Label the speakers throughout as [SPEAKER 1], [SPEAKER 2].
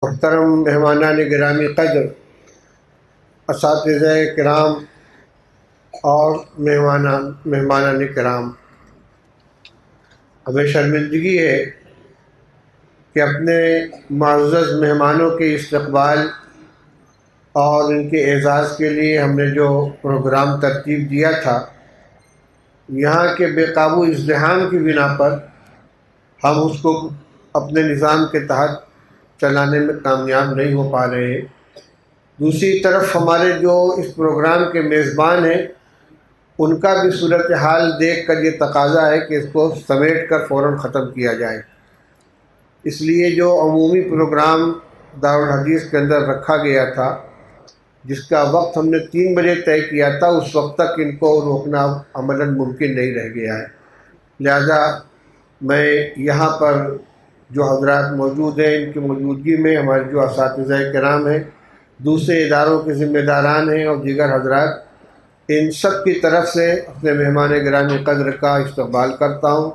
[SPEAKER 1] محترم مہمانان گرامی قدر، اساتذہ کرام اور مہمانان کرام، ہمیں شرمندگی ہے کہ اپنے معزز مہمانوں کے استقبال اور ان کے اعزاز کے لیے ہم نے جو پروگرام ترتیب دیا تھا، یہاں کے بے قابو ازدحام کی بنا پر ہم اس کو اپنے نظام کے تحت چلانے میں کامیاب نہیں ہو پا رہے ہیں۔ دوسری طرف ہمارے جو اس پروگرام کے میزبان ہیں، ان کا بھی صورتحال دیکھ کر یہ تقاضا ہے کہ اس کو سمیٹ کر فوراً ختم کیا جائے۔ اس لیے جو عمومی پروگرام دارالحدیث کے اندر رکھا گیا تھا، جس کا وقت ہم نے 3 بجے طے کیا تھا، اس وقت تک ان کو روکنا عملاً ممکن نہیں رہ گیا ہے۔ لہذا میں یہاں پر جو حضرات موجود ہیں، ان کی موجودگی میں ہمارے جو اساتذہ کرام ہیں، دوسرے اداروں کے ذمہ داران ہیں اور دیگر حضرات، ان سب کی طرف سے اپنے مہمان گرامی قدر کا استقبال کرتا ہوں۔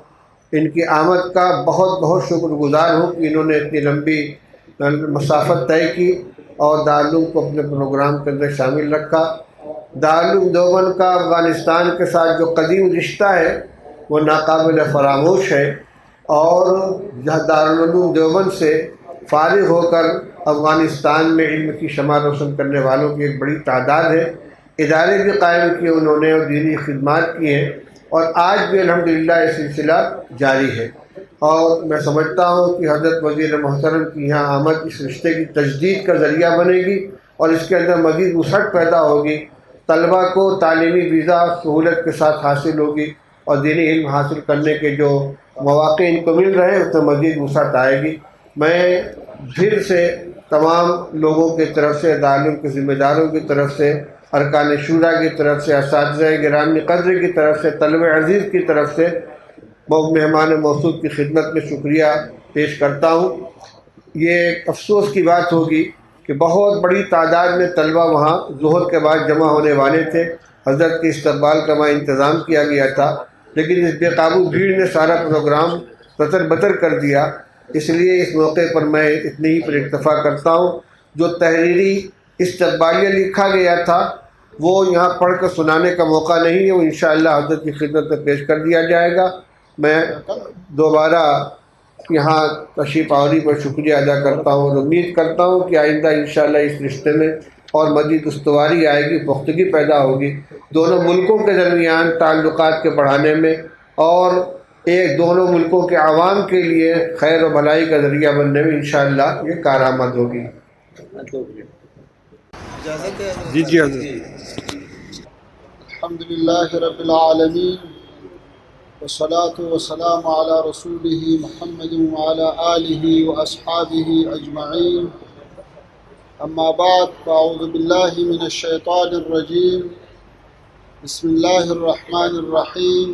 [SPEAKER 1] ان کی آمد کا بہت بہت شکر گزار ہوں کہ انہوں نے اتنی لمبی مسافت طے کی اور دارالعلوم کو اپنے پروگرام کے اندر شامل رکھا۔ دارالعلوم دیوبند کا افغانستان کے ساتھ جو قدیم رشتہ ہے وہ ناقابل فراموش ہے، اور دارالعلوم دیوبند سے فارغ ہو کر افغانستان میں علم کی شمع روشن کرنے والوں کی ایک بڑی تعداد ہے۔ ادارے بھی قائم کیے انہوں نے اور دینی خدمات کی ہیں، اور آج بھی الحمدللہ یہ سلسلہ جاری ہے۔ اور میں سمجھتا ہوں کہ حضرت وزیر محترم کی یہاں آمد اس رشتے کی تجدید کا ذریعہ بنے گی اور اس کے اندر مزید وسعت پیدا ہوگی، طلبہ کو تعلیمی ویزا سہولت کے ساتھ حاصل ہوگی، اور دینی علم حاصل کرنے کے جو مواقع ان کو مل رہے ہیں اس میں مزید وسعت آئے گی۔ میں پھر سے تمام لوگوں کی طرف سے، دارالعلوم کے ذمہ داروں کی طرف سے، ارکان شورا کی طرف سے، اساتذہ گرامی قدر کی طرف سے، طلبہ عزیز کی طرف سے مہمان موصول کی خدمت میں شکریہ پیش کرتا ہوں۔ یہ ایک افسوس کی بات ہوگی کہ بہت بڑی تعداد میں طلبہ وہاں ظہر کے بعد جمع ہونے والے تھے۔ حضرت کے استقبال کا وہاں انتظام کیا گیا تھا، لیکن اس بے قابو بھیڑ نے سارا پروگرام تتر بتر کر دیا۔ اس لیے اس موقع پر میں اتنی ہی پر اکتفا کرتا ہوں۔ جو تحریری استقبالیہ لکھا گیا تھا وہ یہاں پڑھ کر سنانے کا موقع نہیں ہے، وہ انشاءاللہ حضرت کی خدمت میں پیش کر دیا جائے گا۔ میں دوبارہ یہاں تشریف آوری پر شکریہ ادا کرتا ہوں اور امید کرتا ہوں کہ آئندہ انشاءاللہ اس رشتے میں اور مزید استواری آئے گی، پختگی پیدا ہوگی دونوں ملکوں کے درمیان تعلقات کے بڑھانے میں، اور دونوں ملکوں کے عوام کے لیے خیر و بھلائی کا ذریعہ بننے میں انشاءاللہ یہ کارآمد ہوگی۔
[SPEAKER 2] جی حضرت۔
[SPEAKER 3] الحمدللہ رب العالمین، والصلاة والسلام علی رسولہ محمد وعلی آلہ واصحابہ اجمعین، اما بعد، فاعوذ باللہ من الشیطان الرجیم، بسم اللہ الرحمن الرحیم،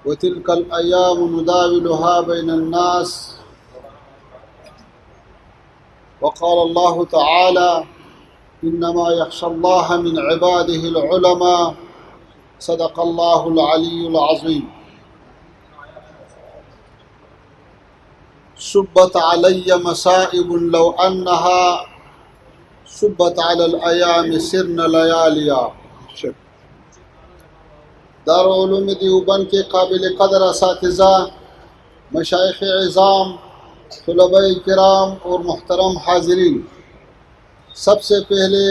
[SPEAKER 3] وتلک الایام نداولها بین الناس، وقال اللہ تعالی انما یخشی اللہ من عباده العلماء، صدق اللہ العلی العظیم۔ صبت علی مصائب لو انها صبت علی الایام سرن لیالیا۔ دارالعلوم دیوبند کے قابل قدر اساتذہ، مشائخ اعظام، طلباء کرام اور محترم حاضرین، سب سے پہلے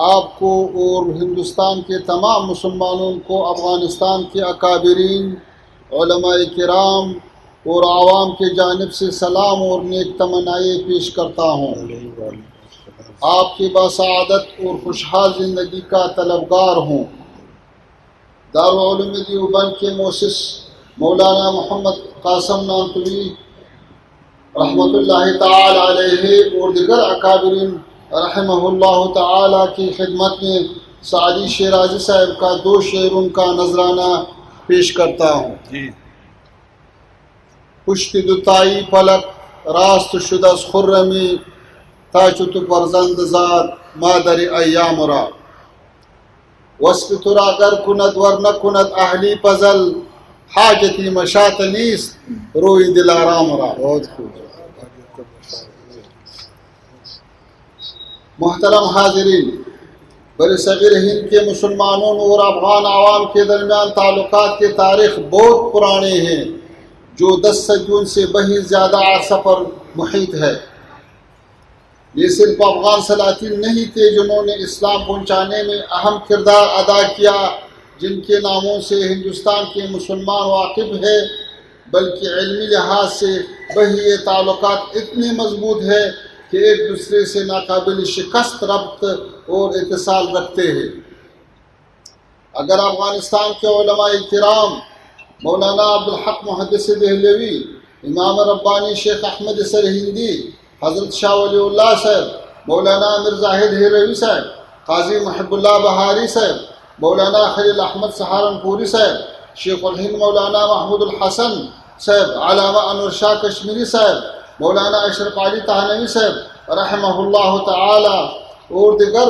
[SPEAKER 3] آپ کو اور ہندوستان کے تمام مسلمانوں کو افغانستان کے اکابرین، علماء کرام اور عوام کی جانب سے سلام اور نیک تمنائیں پیش کرتا ہوں۔ آپ کی بسعادت اور خوشحال زندگی کا طلبگار ہوں۔ دارالعلوم دیوبند کے مؤسس مولانا محمد قاسم نانتوی رحمۃ اللہ تعالی علیہ اور دیگر اکابرین رحمہ اللہ تعالی کی خدمت میں سعدی شیرازی صاحب کا 2 شعروں کا نذرانہ پیش کرتا ہوں۔ پشت دوتائی پلک راست شد از خرمی، تا چو تو فرزند زاد مادر ایام را، وصف تو را اگر کند ور نکند اهلی پزل، حاجتی مشاط نیست روی دلارام را۔
[SPEAKER 2] بہت خوب۔
[SPEAKER 3] محترم حاضرین، برصغیر ہند کے مسلمانوں اور افغان عوام کے درمیان تعلقات کی تاریخ بہت پرانے ہیں، جو 10 صدیوں سے بھی زیادہ عرصہ پر محیط ہے۔ یہ صرف افغان سلاطین نہیں تھے جنہوں نے اسلام پہنچانے میں اہم کردار ادا کیا، جن کے ناموں سے ہندوستان کے مسلمان واقف ہے، بلکہ علمی لحاظ سے بھی یہ تعلقات اتنے مضبوط ہے کہ ایک دوسرے سے ناقابل شکست ربط اور اتصال رکھتے ہیں۔ اگر افغانستان کے علماء کرام مولانا عبدالحق محدث دہلوی، امام ربانی شیخ احمد سرہندی، حضرت شاہ ولی اللہ صاحب، مولانا امیر زاہد ہیروی صاحب، قاضی محب اللہ بہاری صاحب، مولانا خلیل احمد سہارنپوری صاحب، شیخ الہند مولانا محمود الحسن صاحب، علامہ انور شاہ کشمیری صاحب، مولانا اشرف علی تہانوی صاحب رحمہ اللہ تعالی اور دیگر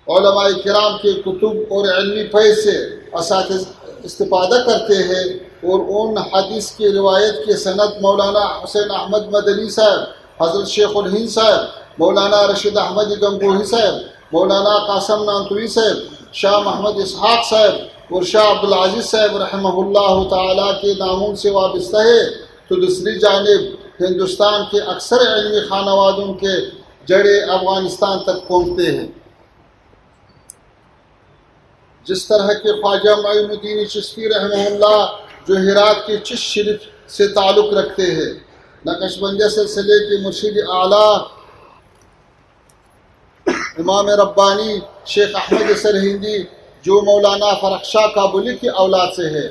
[SPEAKER 3] علماء کرام کے کتب اور علمی فیض سے اساتذہ استفادہ کرتے ہیں، اور ان حدیث کی روایت کی سند مولانا حسین احمد مدنی صاحب، حضرت شیخ الہند صاحب، مولانا رشید احمد گنگوہی صاحب، مولانا قاسم نانتوی صاحب، شاہ محمد اسحاق صاحب اور شاہ عبدالعزیز صاحب رحمہ اللہ تعالیٰ کے ناموں سے وابستہ ہے، تو دوسری جانب ہندوستان کے اکثر علمی خانوادوں کے جڑے افغانستان تک پہنچتے ہیں۔ جس طرح کہ خواجہ معین الدین چشتی رحمہ اللہ جو ہرات کے چشت شریف سے تعلق رکھتے ہیں، نقش بندیہ سلسلے کے مرشد اعلیٰ امام ربانی شیخ احمد سرہندی جو مولانا فرخ شاہ کابلی کی اولاد سے ہے،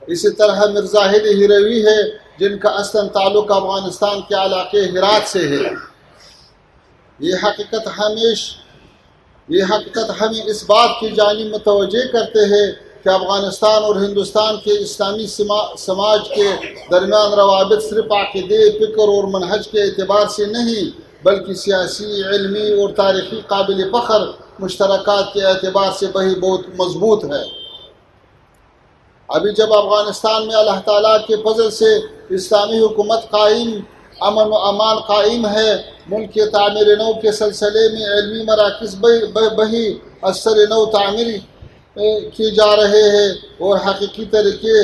[SPEAKER 3] اسی طرح مرزا زاہد ہیروی ہے جن کا اصلاً تعلق افغانستان کے علاقے ہرات سے ہے۔ یہ حقیقت ہمیں اس بات کی جانب متوجہ کرتے ہیں کہ افغانستان اور ہندوستان کے اسلامی سماج کے درمیان روابط صرف عقیدے، فکر اور منہج کے اعتبار سے نہیں، بلکہ سیاسی، علمی اور تاریخی قابل فخر مشترکات کے اعتبار سے بھی بہت مضبوط ہے۔ ابھی جب افغانستان میں اللہ تعالیٰ کے فضل سے اسلامی حکومت قائم، امن و امان قائم ہے، ملک کے تعمیر نو کے سلسلے میں علمی مراکز بہی اثر نو تعمیر کیے جا رہے ہیں، اور حقیقی طریقے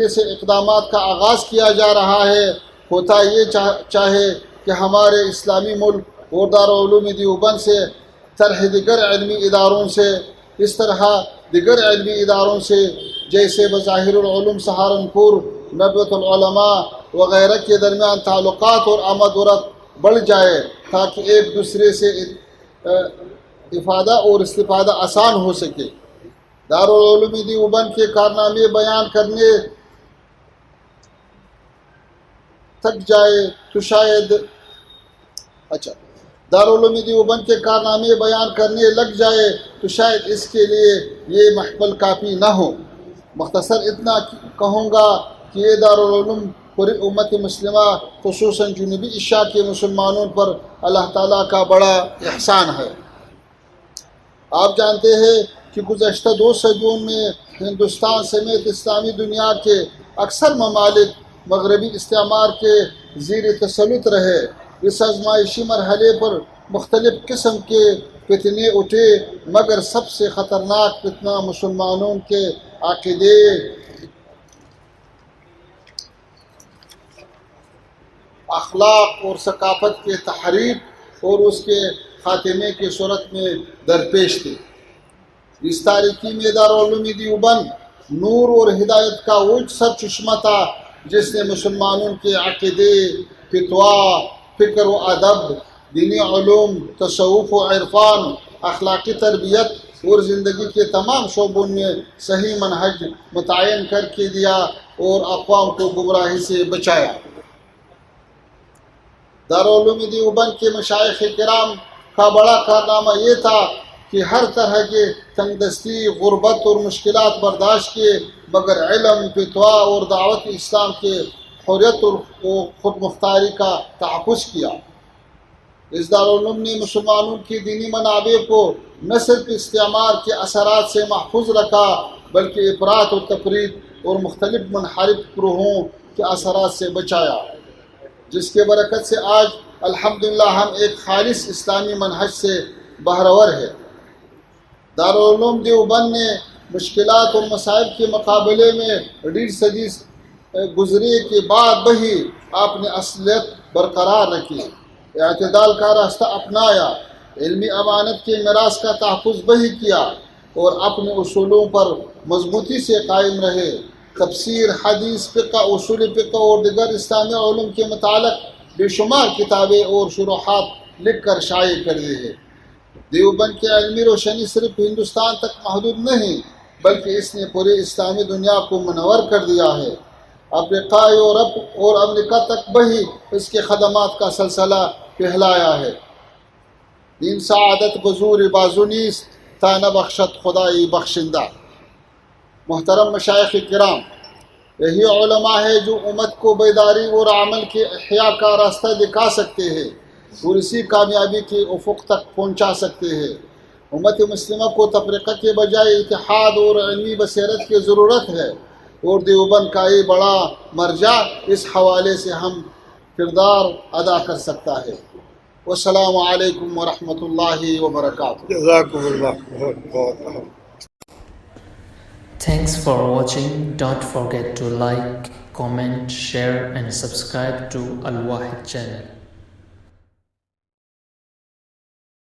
[SPEAKER 3] سے اقدامات کا آغاز کیا جا رہا ہے۔ ہوتا یہ چاہے کہ ہمارے اسلامی ملک اور دارالعلوم دیوبند سے طرح دیگر علمی اداروں سے، اس طرح دیگر علمی اداروں سے جیسے بظاہر العلوم سہارنپور، ندوۃ العلماء وغیرہ کے درمیان تعلقات اور آمد و رفت بڑھ جائے، تاکہ ایک دوسرے سے افادہ اور استفادہ آسان ہو سکے۔ دارالعلوم دیوبند کے کارنامے بیان کرنے تک جائے تو شاید دارالعلوم دیوبند کے کارنامے بیان کرنے لگ جائے تو شاید اس کے لیے یہ محفل کافی نہ ہو۔ مختصر اتنا کہوں گا کہ یہ دارالعلوم پوری امت مسلمہ خصوصاً جنوبی ایشیا کے مسلمانوں پر اللہ تعالیٰ کا بڑا احسان ہے۔ آپ جانتے ہیں کہ گزشتہ 2 صدیوں میں ہندوستان سمیت اسلامی دنیا کے اکثر ممالک مغربی استعمار کے زیر تسلط رہے۔ اس آزمائشی مرحلے پر مختلف قسم کے فتنے اٹھے، مگر سب سے خطرناک فتنہ مسلمانوں کے عقیدے، اخلاق اور ثقافت کے تحریف اور اس کے خاتمے کی صورت میں درپیش تھے۔ اس تاریکی میں دارالعلوم دیوبند نور اور ہدایت کا وہ سرچشمہ تھا جس نے مسلمانوں کے عقیدے، فتوا، فکر و ادب، دینی علوم، تصوف و عرفان، اخلاقی تربیت اور زندگی کے تمام شعبوں میں صحیح منہج متعین کر کے دیا اور اقوام کو گمراہی سے بچایا۔ دارالعلوم دیوبند کے مشائخ کرام کا بڑا کارنامہ یہ تھا کہ ہر طرح کے تنگ دستی، غربت اور مشکلات برداشت کیے، مگر علم، فتوا اور دعوت اسلام کے حریت و خود مختاری کا تحفظ کیا۔ اس دارالعلوم نے مسلمانوں کی دینی منابع کو نہ صرف استعمار کے اثرات سے محفوظ رکھا بلکہ افراط و تفریط اور مختلف منحرف گروہوں کے اثرات سے بچایا، جس کے برکت سے آج الحمدللہ ہم ایک خالص اسلامی منہج سے بہرور ہے۔ دارالعلوم دیوبند نے مشکلات اور مصائب کے مقابلے میں 1.5 صدی گزرے کے بعد بھی اپنی اصلیت برقرار رکھی، اعتدال کا راستہ اپنایا، علمی امانت کے میراث کا تحفظ بھی کیا اور اپنے اصولوں پر مضبوطی سے قائم رہے۔ تفسیر، حدیث، فقہ، اصول فقہ اور دیگر اسلامی علوم کے متعلق بے شمار کتابیں اور شروحات لکھ کر شائع کر دی ہے۔ دیوبند کی علمی روشنی صرف ہندوستان تک محدود نہیں بلکہ اس نے پوری اسلامی دنیا کو منور کر دیا ہے۔ افریقہ، یورپ اور امریکہ تک بھی اس کے خدمات کا سلسلہ پھیلایا ہے۔ دین سعادت بزور بازو نیست تا نبخشد خدائی بخشندہ۔ محترم مشائخ کرام، یہی علماء ہے جو امت کو بیداری اور عمل کے احیاء کا راستہ دکھا سکتے ہیں اور اسی کامیابی کے افق تک پہنچا سکتے ہیں۔ امت مسلمہ کو تفرقہ کے بجائے اتحاد اور علمی بصیرت کی ضرورت ہے اور دیوبند کا یہ بڑا مرجع اس حوالے سے ہم کردار ادا کر سکتا ہے۔ والسلام علیکم ورحمۃ اللہ وبرکاتہ۔
[SPEAKER 1] جزاکم اللہ بہت۔
[SPEAKER 2] Thanks for watching. Don't forget to like, comment, share and subscribe to Al Wahid channel.